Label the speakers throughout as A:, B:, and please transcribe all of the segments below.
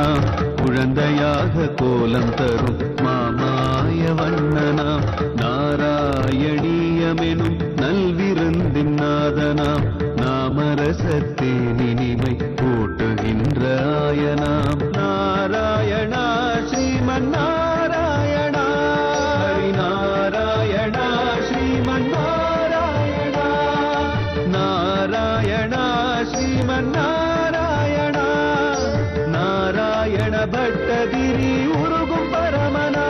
A: கண்ணனாம் குழந்தையாக கோலம் தரும் மாமாய வண்ணனாம் நாராயணீயமெனும் நல்விருந்தின் நாதனாம் நாமரசத்தே நினிமை கூட்டுகின்ற ஆயனாம் நாராயணா ஸ்ரீமன் நாராயணா ஹரிநாராயணா ஸ்ரீமன் நாராயணா நாராயணா ஸ்ரீமன் நாராயணா நாராயண பட்டதிரி உருகும் பரமனா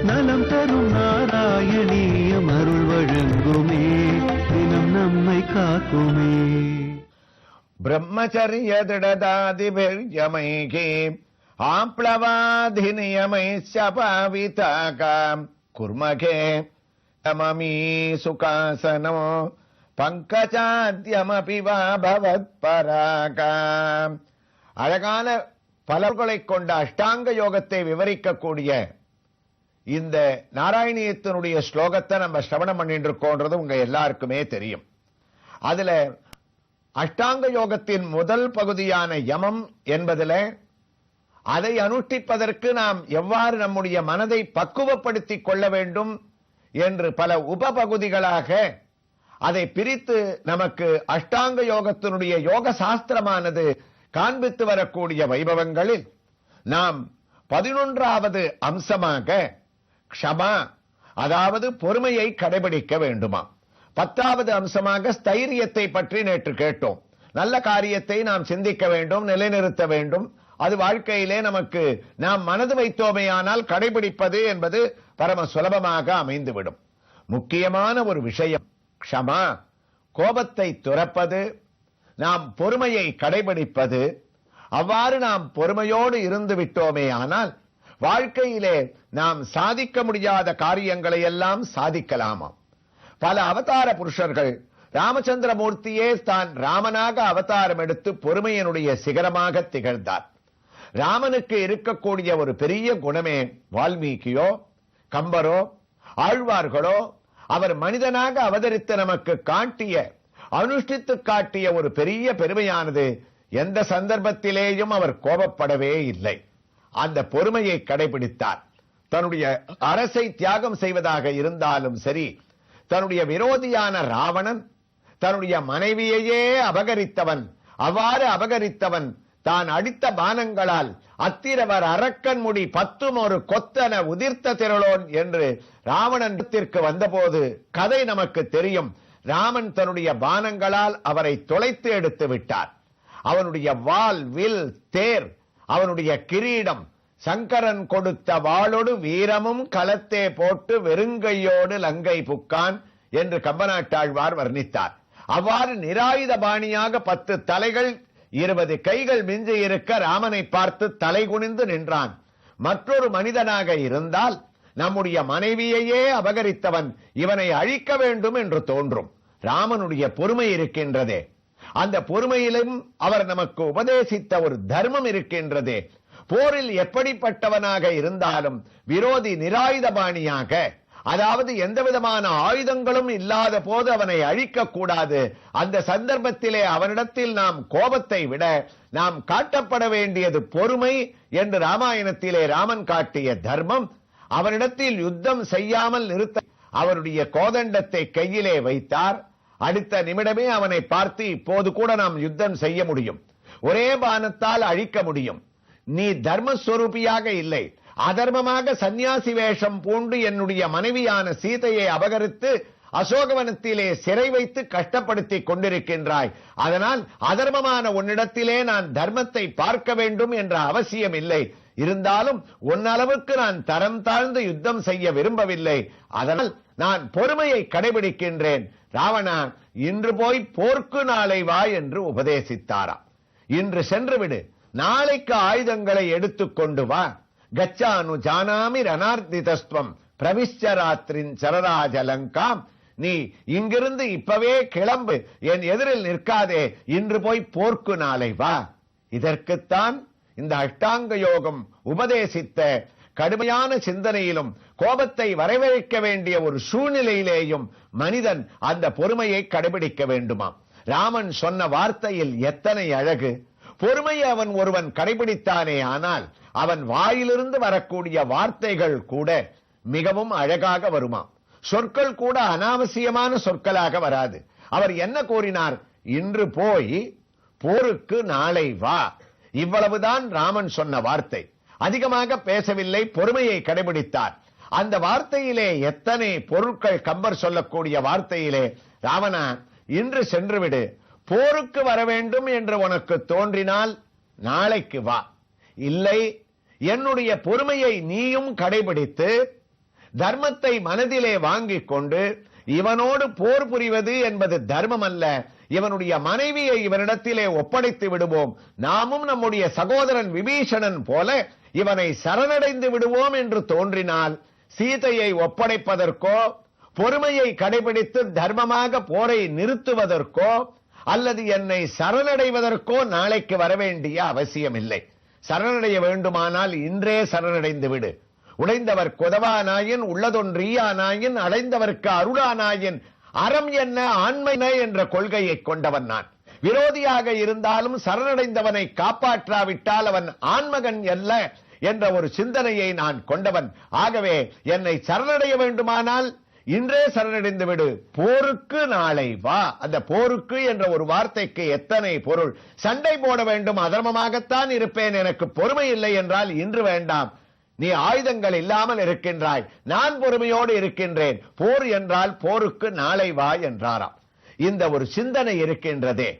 A: நலம் தரும் நாராயணீயம் அருள் வழங்குமே தினம் நம்மை காக்குமே
B: ब्रह्मचर्य दृढदादिभिर्यमैः आप्लवाधिनियमैश्च पाविताकाम् कुर्महे तममी सुखासनो பங்கஜாத்யமபி வா பவத்பராகாம். அழகான பலர்களைக் கொண்ட அஷ்டாங்க யோகத்தை விவரிக்கக்கூடிய இந்த நாராயணியத்தினுடைய ஸ்லோகத்தை நம்ம சிரவணம் பண்ணிட்டு இருக்கோன்றது உங்க எல்லாருக்குமே தெரியும். அதுல அஷ்டாங்க யோகத்தின் முதல் பகுதியான யமம் என்பதில் அதை அனுஷ்டிப்பதற்கு நாம் எவ்வாறு நம்முடைய மனதை பக்குவப்படுத்திக் கொள்ள வேண்டும் என்று பல உபபகுதிகளாக அதை பிரித்து நமக்கு அஷ்டாங்க யோகத்தினுடைய யோக சாஸ்திரமானது காண்பித்து வரக்கூடிய வைபவங்களில் நாம் 11வது அம்சமாக க்ஷமா, அதாவது பொறுமையை கடைபிடிக்க வேண்டுமா. 10வது அம்சமாக ஸ்தைரியத்தை பற்றி நேற்று கேட்டோம். நல்ல காரியத்தை நாம் சிந்திக்க வேண்டும், நிலைநிறுத்த வேண்டும். அது வாழ்க்கையிலே நமக்கு நாம் மனது வைத்தோமையானால் கடைபிடிப்பது என்பது பரம சுலபமாக அமைந்துவிடும். முக்கியமான ஒரு விஷயம் க்ஷமா, கோபத்தை துறப்பது, நாம் பொறுமையை கடைபிடிப்பது. அவ்வாறு நாம் பொறுமையோடு இருந்து விட்டோமே ஆனால் வாழ்க்கையிலே நாம் சாதிக்க முடியாத காரியங்களை எல்லாம் சாதிக்கலாமா. பல அவதார புருஷர்கள், ராமச்சந்திரமூர்த்தியே தான் ராமனாக அவதாரம் எடுத்து பொறுமையினுடைய சிகரமாக திகழ்ந்தார். ராமனுக்கு இருக்கக்கூடிய ஒரு பெரிய குணமே வால்மீகியோ கம்பரோ ஆழ்வார்களோ அவர் மனிதனாக அவதரித்து நமக்கு காட்டிய அனுஷ்டித்து காட்டிய ஒரு பெரிய பெருமையானது எந்த சந்தர்ப்பத்திலேயும் அவர் கோபப்படவே இல்லை. அந்த பொறுமையை கடைபிடித்தார். தன்னுடைய அரசை தியாகம் செய்வதாக இருந்தாலும் சரி, தன்னுடைய விரோதியான ராவணன் தன்னுடைய மனைவியையே அபகரித்தவன், அவ்வாறு அபகரித்தவன் தான் அடித்த பானங்களால் அத்திரவர் அரக்கன் முடி 10 ஒரு கொத்தன உதிர்த்த திரளோன் என்று ராவணத்திற்கு வந்தபோது கதை நமக்கு தெரியும். ராமன் தன்னுடைய பானங்களால் அவரை தொலைத்து எடுத்து விட்டார். அவனுடைய வாள், வில், தேர், அவனுடைய கிரீடம், சங்கரன் கொடுத்த வாளோடு வீரமும் களத்தே போட்டு வெறுங்கையோடு லங்கை புக்கான் என்று கம்பநாட்டாழ்வார் வர்ணித்தார். அவ்வாறு நிராயுத பாணியாக 10 தலைகள் 20 கைகள் மிஞ்சி இருக்க ராமனை பார்த்து தலை குனிந்து நின்றான். மற்றொரு மனிதனாக இருந்தால் நம்முடைய மனைவியையே அபகரித்தவன் இவனை அழிக்க வேண்டும் என்று தோன்றும். ராமனுடைய பொறுமை இருக்கின்றதே, அந்த பொறுமையிலும் அவர் நமக்கு உபதேசித்த ஒரு தர்மம் இருக்கின்றதே. போரில் எப்படிப்பட்டவனாக இருந்தாலும் விரோதி நிராயுதபாணியாக, அதாவது எந்த விதமான ஆயுதங்களும் இல்லாத போது அவனை அழிக்க கூடாது. அந்த சந்தர்ப்பத்திலே அவனிடத்தில் நாம் கோபத்தை விட நாம் காட்டப்பட வேண்டியது பொறுமை என்று ராமாயணத்திலே ராமன் காட்டிய தர்மம். அவனிடத்தில் யுத்தம் செய்யாமல் நிறுத்த அவருடைய கோதண்டத்தை கையிலே வைத்தார். அடுத்த நிமிடமே அவனை பார்த்து, இப்போது கூட நாம் யுத்தம் செய்ய முடியும், ஒரே பானத்தால் அழிக்க முடியும். நீ தர்மஸ்வரூபியாக இல்லை, அதர்மமாக சந்நியாசி வேஷம் பூண்டு என்னுடைய மனைவியான சீதையை அபகரித்து அசோகவனத்திலே சிறை வைத்து கஷ்டப்படுத்திக் கொண்டிருக்கின்றாய். அதனால் அதர்மமான உன்னிடத்திலே நான் தர்மத்தை பார்க்க வேண்டும் என்ற அவசியம் இல்லை. இருந்தாலும் உன்னளவுக்கு நான் தரம் தாழ்ந்து யுத்தம் செய்ய விரும்பவில்லை. அதனால் நான் பொறுமையை கடைபிடிக்கின்றேன். ராவணா, இன்று போய் போர்க்கு நாளை வா என்று உபதேசித்தாராம். இன்று சென்று விடு, நாளைக்கு ஆயுதங்களை எடுத்துக்கொண்டு வா. கச்சானு ஜானாமி ரணார்த்திதஸ்வம் பிரவிஷ்சராத்திரின் சரராஜலங்காம். நீ இங்கிருந்து இப்பவே கிளம்பு, என் எதிரில் நிற்காதே, இன்று போய் போர்க்கு நாளை வா. இதற்குத்தான் இந்த அஷ்டாங்க யோகம் உபதேசித்த கடுமையான சிந்தனையிலும் கோபத்தை வரவழைக்க வேண்டிய ஒரு சூழ்நிலையிலேயும் மனிதன் அந்த பொறுமையை கடைபிடிக்க வேண்டுமாம். ராமன் சொன்ன வார்த்தையில் எத்தனை அழகு! பொறுமையை அவன் ஒருவன் கடைபிடித்தானே ஆனால் அவன் வாயிலிருந்து வரக்கூடிய வார்த்தைகள் கூட மிகவும் அழகாக வருமாம். சொற்கள் கூட அனாவசியமான சொற்களாக வராது. அவர் என்ன கூறினார்? இன்று போய் போருக்கு நாளை வா. இவ்வளவுதான் ராமன் சொன்ன வார்த்தை. அதிகமாக பேசவில்லை, பொறுமையை கடைபிடித்தார். அந்த வார்த்தையிலே எத்தனை பொருட்கள்! கம்பர் சொல்லக்கூடிய வார்த்தையிலே, ராவணா இன்று சென்றுவிடு, போருக்கு வர வேண்டும் என்று உனக்கு தோன்றினால் நாளைக்கு வா. இல்லை, என்னுடைய பொறுமையை நீயும் கடைபிடித்து தர்மத்தை மனதிலே வாங்கிக் கொண்டு இவனோடு போர் புரிவது என்பது தர்மம் அல்ல, இவனுடைய மனைவியை இவனிடத்திலே ஒப்படைத்து விடுவோம், நாமும் நம்முடைய சகோதரன் விபீஷணன் போல இவனை சரணடைந்து விடுவோம் என்று தோன்றினால் சீதையை ஒப்படைப்பதற்கோ பொறுமையை கடைபிடித்து தர்மமாக போரை நிறுத்துவதற்கோ அல்லது என்னை சரணடைவதற்கோ நாளைக்கு வரவேண்டிய அவசியம் இல்லை. சரணடைய வேண்டுமானால் இன்றே சரணடைந்து விடு. உடைந்தவர் கொதவானாயின் உள்ளதொன்றீயானாயின் அடைந்தவர்க்கு அருளானாயின் அறம் என்ன ஆண்மை என்ற கொள்கையை கொண்டவன் நான். விரோதியாக இருந்தாலும் சரணடைந்தவனை காப்பாற்றாவிட்டால் அவன் ஆண்மகன் அல்ல என்ற ஒரு சிந்தனையை நான் கொண்டவன். ஆகவே என்னை சரணடைய வேண்டுமானால் இன்றே சரணடைந்து விடு, போருக்கு நாளை வா. அந்த போருக்கு என்ற ஒரு வார்த்தைக்கு எத்தனை பொருள்! சண்டை போட வேண்டும், அதர்மமாகத்தான் இருப்பேன், எனக்கு பொறுமை இல்லை என்றால் இன்று வேண்டாம், நீ ஆயுதங்கள் இல்லாமல் இருக்கின்றாய், நான் பொறுமையோடு இருக்கின்றேன், போர் என்றால் போருக்கு நாளை வா என்றாராம். இந்த ஒரு சிந்தனை இருக்கின்றதே.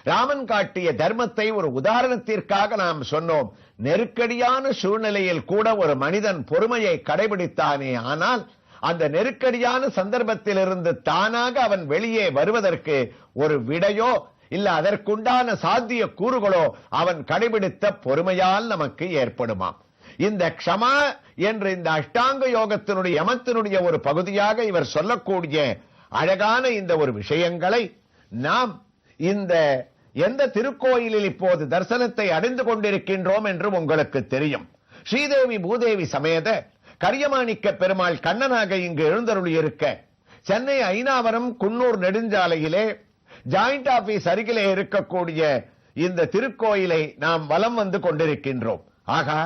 B: ராமன் காட்டிய தர்மத்தை ஒரு உதாரணத்திற்காக நாம் சொன்னோம். நெருக்கடியான சூழ்நிலையில் கூட ஒரு மனிதன் பொறுமையை கடைபிடித்தானே ஆனால் அந்த நெருக்கடியான சந்தர்ப்பத்திலிருந்து தானாக அவன் வெளியே வருவதற்கு ஒரு விடையோ இல்ல அதற்குண்டான சாத்திய கூறுகளோ அவன் கடைபிடித்த பொறுமையால் நமக்கு ஏற்படுமாம். இந்த க்ஷமா என்ற இந்த அஷ்டாங்க யோகத்தினுடைய யமத்தினுடைய ஒரு பகுதியாக இவர் சொல்லக்கூடிய அழகான இந்த ஒரு விஷயங்களை நாம் இந்த எந்த திருக்கோயிலில் இப்போது தரிசனத்தை அடைந்து கொண்டிருக்கின்றோம் என்று உங்களுக்கு தெரியும். ஸ்ரீதேவி பூதேவி சமேத கரியமாணிக்க பெருமாள் கண்ணனாக இங்கு எழுந்தருளி இருக்க சென்னை ஐனாவரம் குன்னூர் நெடுஞ்சாலையிலே ஜாயிண்ட் ஆபீஸ் அருகிலே இருக்கக்கூடிய இந்த திருக்கோயிலை நாம் வலம் வந்து கொண்டிருக்கின்றோம். ஆகா,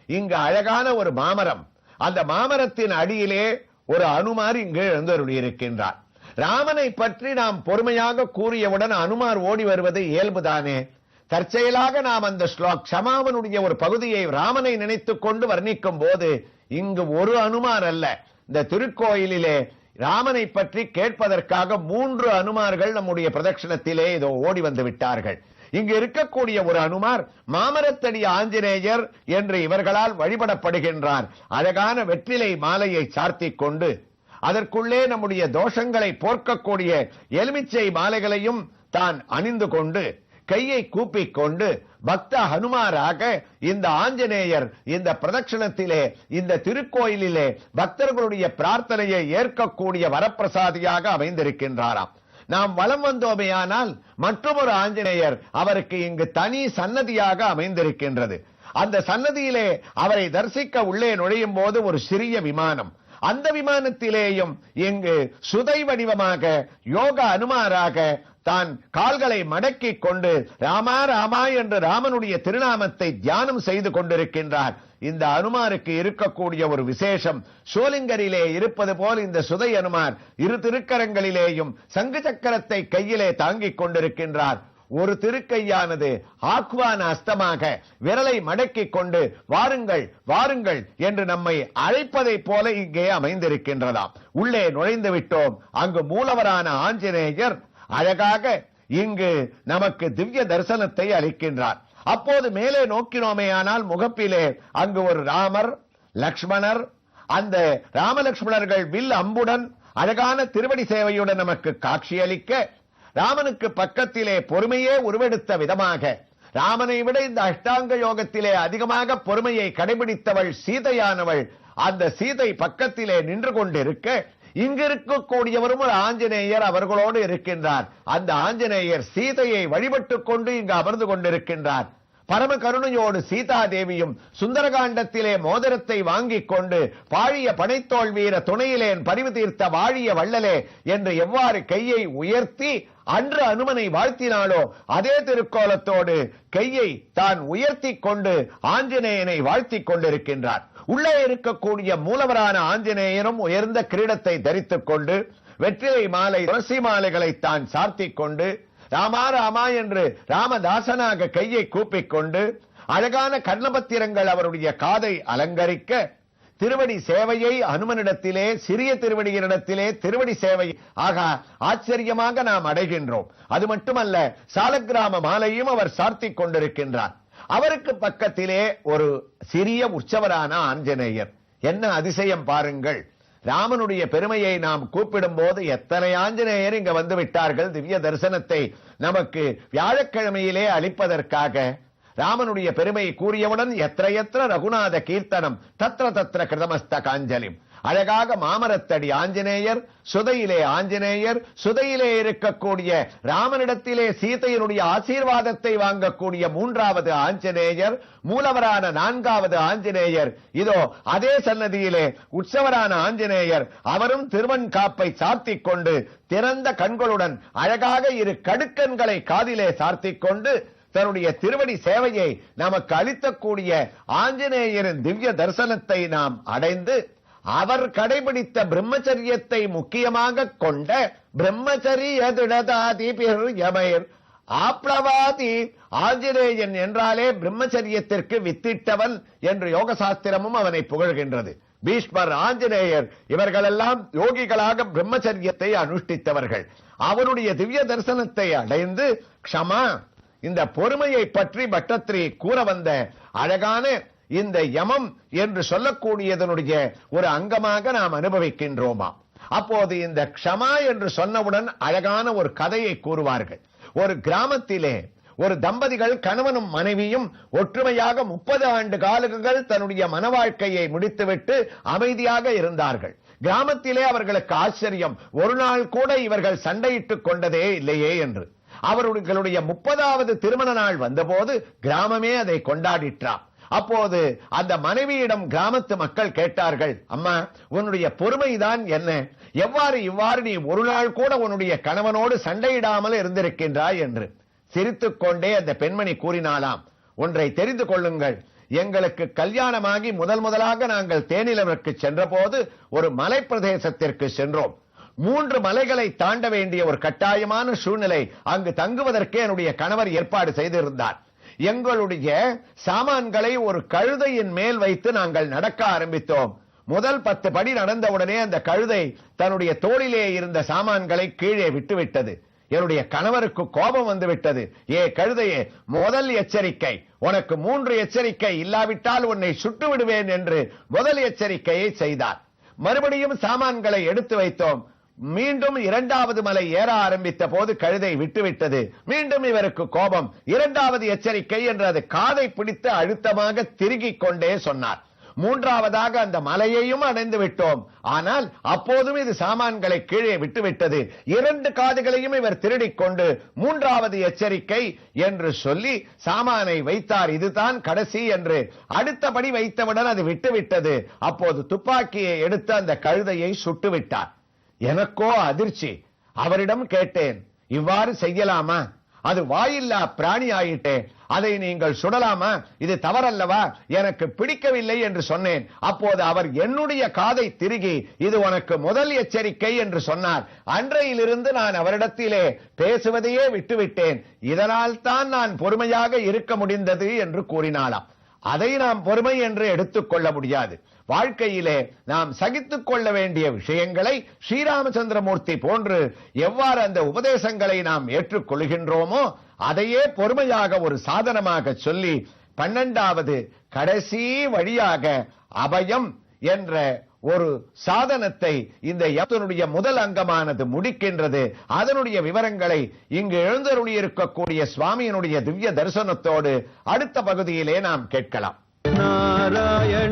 B: இங்கு அழகான ஒரு மாமரம், அந்த மாமரத்தின் அடியிலே ஒரு அனுமார் இங்கு எழுந்தருளி இருக்கின்றார். ராமனை பற்றி நாம் பொறுமையாக கூறியவுடன் அனுமார் ஓடி வருவது இயல்புதானே. தற்செயலாக நாம் அந்த க்ஷமாவனுடைய ஒரு பகுதியை ராமனை நினைத்துக் கொண்டு வர்ணிக்கும் போது இங்கு ஒரு அனுமார் அல்ல, இந்த திருக்கோயிலிலே ராமனை பற்றி கேட்பதற்காக 3 அனுமார்கள் நம்முடைய பிரதட்சணத்திலே இதோ ஓடி வந்து விட்டார்கள். இங்கு இருக்கக்கூடிய ஒரு அனுமார் மாமரத்தடி ஆஞ்சநேயர் என்று இவர்களால் வழிபடப்படுகின்றார். அழகான வெற்றிலை மாலையை சார்த்திக் கொண்டு அதற்குள்ளே நம்முடைய தோஷங்களை போர்க்கக்கூடிய எலுமிச்சை மாலைகளையும் தான் அணிந்து கொண்டு கையை கூப்பிக் கொண்டு பக்த ஹனுமாராக இந்த ஆஞ்சநேயர் இந்த பிரதட்சணத்திலே இந்த திருக்கோயிலிலே பக்தர்களுடைய பிரார்த்தனையை ஏற்கக்கூடிய வரப்பிரசாதியாக அமைந்திருக்கின்றாராம். நாம் வலம் வந்தோமேயானால் மற்றொரு ஆஞ்சநேயர் அவருக்கு இங்கு தனி சன்னதியாக அமைந்திருக்கின்றது. அந்த சன்னதியிலே அவரை தரிசிக்க உள்ளே நுழையும் போது ஒரு சிறிய விமானம், அந்த விமானத்திலேயும் இங்கு சுதை வடிவமாக யோக அனுமாராக தான் கால்களை மடக்கிக் கொண்டு ராமா ராமா என்று ராமனுடைய திருநாமத்தை தியானம் செய்து கொண்டிருக்கின்றார். இந்த அனுமாருக்கு இருக்கக்கூடிய ஒரு விசேஷம், சோலிங்கரிலே இருப்பது போல் இந்த சுதை அனுமார் இரு திருக்கரங்களிலேயும் சங்கு சக்கரத்தை கையிலே தாங்கிக் கொண்டிருக்கின்றார். ஒரு திருக்கையானது ஆக்வான அஸ்தமாக விரலை மடக்கிக் கொண்டு வாருங்கள் வாருங்கள் என்று நம்மை அழைப்பதைப் போல இங்கே அமைந்திருக்கின்றதாம். உள்ளே நுழைந்து விட்டோம். அங்கு மூலவரான ஆஞ்சநேயர் அழகாக இங்கு நமக்கு திவ்ய தரிசனத்தை அளிக்கின்றார். அப்போது மேலே நோக்கினோமேயானால் முகப்பிலே அங்கு ஒரு ராமர் லக்ஷ்மணர், அந்த ராமலக்ஷ்மணர்கள் வில் அம்புடன் அழகான திருவடி சேவையுடன் நமக்கு காட்சியளிக்க, ராமனுக்கு பக்கத்திலே பொறுமையே உருவெடுத்த விதமாக ராமனை விட இந்த அஷ்டாங்க யோகத்திலே அதிகமாக பொறுமையை கடைபிடித்தவள் சீதையானவள் அந்த சீதை பக்கத்திலே நின்று கொண்டிருக்க, இங்கு இருக்கக்கூடியவரும் ஒரு ஆஞ்சநேயர் அவர்களோடு இருக்கின்றார். அந்த ஆஞ்சநேயர் சீதையை வழிபட்டுக் கொண்டு இங்கு அமர்ந்து கொண்டிருக்கின்றார். பரம கருணையோடு சீதா தேவியும் சுந்தரகாண்டத்திலே மோதிரத்தை வாங்கிக் கொண்டு பாழிய பனைத்தோள் வீர துணையிலேன் பரிவு தீர்த்த வாழிய வள்ளலே என்று எவ்வாறு கையை உயர்த்தி அன்று அனுமனை வாழ்த்தினாலோ அதே திருக்கோலத்தோடு கையை தான் உயர்த்தி கொண்டு ஆஞ்சநேயனை வாழ்த்திக் கொண்டிருக்கின்றார். உள்ளே இருக்கக்கூடிய மூலவரான ஆஞ்சநேயரும் உயர்ந்த கிரீடத்தை தரித்துக் கொண்டு வெற்றிலை மாலை துளசி மாலைகளை தான் சார்த்திக் கொண்டு ராமா ராமா என்று ராமதாசனாக கையை கூப்பிக் கொண்டு அழகான கர்ணபத்திரங்கள் அவருடைய காதை அலங்கரிக்க திருவடி சேவையை அனுமனிடத்திலே சிறிய திருவடியினிடத்திலே திருவடி சேவை ஆக ஆச்சரியமாக நாம் அடைகின்றோம். அது மட்டுமல்ல, சாலக்கிராம மாலையும் அவர் சார்த்திக் கொண்டிருக்கின்றார். அவருக்கு பக்கத்திலே ஒரு சிறிய உற்சவரான ஆஞ்சநேயர். என்ன அதிசயம் பாருங்கள். ராமனுடைய பெருமையை நாம் கூப்பிடும் போது எத்தனை ஆஞ்சநேயர் இங்க வந்து விட்டார்கள் திவ்ய தரிசனத்தை நமக்கு வியாழக்கிழமையிலே அளிப்பதற்காக. ராமனுடைய பெருமை கூறியவுடன் எத்திர ரகுநாத கீர்த்தனம் தத்ர தத்ர கிருதமஸ்த காஞ்சலிம். அழகாக மாமரத்தடி ஆஞ்சநேயர், சுதையிலே ஆஞ்சநேயர், சுதையிலே இருக்கக்கூடிய ராமனிடத்திலே சீதையினுடைய ஆசீர்வாதத்தை வாங்கக்கூடிய மூன்றாவது ஆஞ்சநேயர், மூலவரான நான்காவது ஆஞ்சநேயர். இதோ அதே சன்னதியிலே உற்சவரான ஆஞ்சநேயர், அவரும் திருவன் காப்பை சாத்திக் கொண்டு திறந்த கண்களுடன் அழகாக இரு கடுக்கண்களை காதிலே சார்த்திக் கொண்டு தன்னுடைய திருவடி சேவையை நமக்கு அளித்தக்கூடிய ஆஞ்சநேயரின் திவ்ய தரிசனத்தை நாம் அடைந்து அவர் கடைபிடித்த பிரம்மச்சரியத்தை முக்கியமாக கொண்ட பிரம்மச்சரியதிடதாதிபிர்யமைர் ஆப்ளவாதி ஆஞ்சநேயன் என்றாலே பிரம்மச்சரியத்திற்கு வித்திட்டவன் என்று யோக சாஸ்திரமும் அவனை புகழ்கின்றது. பீஷ்மர், ஆஞ்சநேயர் இவர்களெல்லாம் யோகிகளாக பிரம்மச்சரியத்தை அனுஷ்டித்தவர்கள். அவருடைய திவ்ய தரிசனத்தை அடைந்து க்ஷமா, இந்த பொறுமையை பற்றி பட்டத்திரி கூற வந்த அழகான இந்த யமம் என்று சொல்லக்கூடியதனுடைய ஒரு அங்கமாக நாம் அனுபவிக்கின்றோமா. அப்போது இந்த க்ஷமா என்று சொன்னவுடன் அழகான ஒரு கதையை கூறுவார்கள். ஒரு கிராமத்திலே ஒரு தம்பதிகள் கணவனும் மனைவியும் ஒற்றுமையாக 30 ஆண்டு காலங்கள் தன்னுடைய மன வாழ்க்கையை முடித்துவிட்டு அமைதியாக இருந்தார்கள். கிராமத்திலே அவர்களுக்கு ஆச்சரியம், ஒரு நாள் கூட இவர்கள் சண்டையிட்டுக் கொண்டதே இல்லையே என்று. அவர்களுடைய 30வது திருமண நாள் வந்தபோது கிராமமே அதை கொண்டாடிற்றார். அப்போது அந்த மனைவியிடம் கிராமத்து மக்கள் கேட்டார்கள், அம்மா, உன்னுடைய பொறுமைதான் என்ன? இவ்வாறு நீ ஒரு நாள் கூட உன்னுடைய கணவனோடு சண்டையிடாமல் இருந்திருக்கின்றாய் என்று. சிரித்துக் கொண்டே அந்த பெண்மணி கூறினாலாம், ஒன்றை தெரிந்து கொள்ளுங்கள், எங்களுக்கு கல்யாணமாகி முதலாக நாங்கள் தேனிலவருக்கு சென்ற போது ஒரு மலை பிரதேசத்திற்கு சென்றோம். 3 மலைகளை தாண்ட வேண்டிய ஒரு கட்டாயமான சூழ்நிலை. அங்கு தங்குவதற்கே என்னுடைய கணவர் ஏற்பாடு செய்திருந்தார். எங்களுடைய சாமான்களை ஒரு கழுதையின் மேல் வைத்து நாங்கள் நடக்க ஆரம்பித்தோம். முதல் 10 படி நடந்தவுடனே அந்த கழுதை தன்னுடைய தோளிலே இருந்த சாமான்களை கீழே விட்டுவிட்டது. என்னுடைய கணவருக்கு கோபம் வந்து விட்டது. ஏ கழுதையே, முதல் எச்சரிக்கை, உனக்கு 3 எச்சரிக்கை, இல்லாவிட்டால் உன்னை சுட்டு விடுவேன் என்று முதல் எச்சரிக்கையை செய்தார். மறுபடியும் சாமான்களை எடுத்து வைத்தோம். மீண்டும் 2வது மலை ஏற ஆரம்பித்த போது கழுதை விட்டுவிட்டது. மீண்டும் இவருக்கு கோபம். 2வது எச்சரிக்கை என்று அது காதை பிடித்து அழுத்தமாக திருகிக் கொண்டே சொன்னார். 3வதாக அந்த மலையையும் அடைந்து விட்டோம். ஆனால் அப்போதும் இது சாமான்களை கீழே விட்டுவிட்டது. 2 காதுகளையும் இவர் திருடிக் கொண்டு 3வது எச்சரிக்கை என்று சொல்லி சாமானை வைத்தார். இதுதான் கடைசி என்று அடுத்தபடி வைத்தவுடன் அது விட்டுவிட்டது. அப்போது துப்பாக்கியை எடுத்து அந்த கழுதையை சுட்டு விட்டார். எனக்கோ அதிர்ச்சி. அவரிடம் கேட்டேன், இவ்வாறு செய்யலாமா? அது வாயில்லா பிராணி ஆயிட்டே, அதை நீங்கள் சுடலாமா? இது தவறல்லவா? எனக்கு பிடிக்கவில்லை என்று சொன்னேன். அப்போது அவர் என்னுடைய காதை திருகி, இது உனக்கு முதல் எச்சரிக்கை என்று சொன்னார். அன்றையிலிருந்து நான் அவரிடத்திலே பேசுவதையே விட்டுவிட்டேன். இதனால் தான் நான் பொறுமையாக இருக்க முடிந்தது என்று கூறினாளாம். அதை நாம் பொறுமை என்று எடுத்துக்கொள்ள முடியாது. வாழ்க்கையிலே நாம் சகித்துக் கொள்ள வேண்டிய விஷயங்களை ஸ்ரீராமச்சந்திரமூர்த்தி போன்று எவ்வாறு அந்த உபதேசங்களை நாம் ஏற்றுக்கொள்கின்றோமோ அதையே பொறுமையாக ஒரு சாதனமாக சொல்லி 12வது கடைசி வழியாக அபயம் என்ற ஒரு சாதனத்தை இந்த யமனுடைய முதல் அங்கமானது முடிக்கின்றது. அதனுடைய விவரங்களை இங்கு எழுந்தருளி இருக்கக்கூடிய சுவாமியினுடைய திவ்ய தரிசனத்தோடு அடுத்த பகுதியிலே நாம் கேட்கலாம்.
A: நாராயண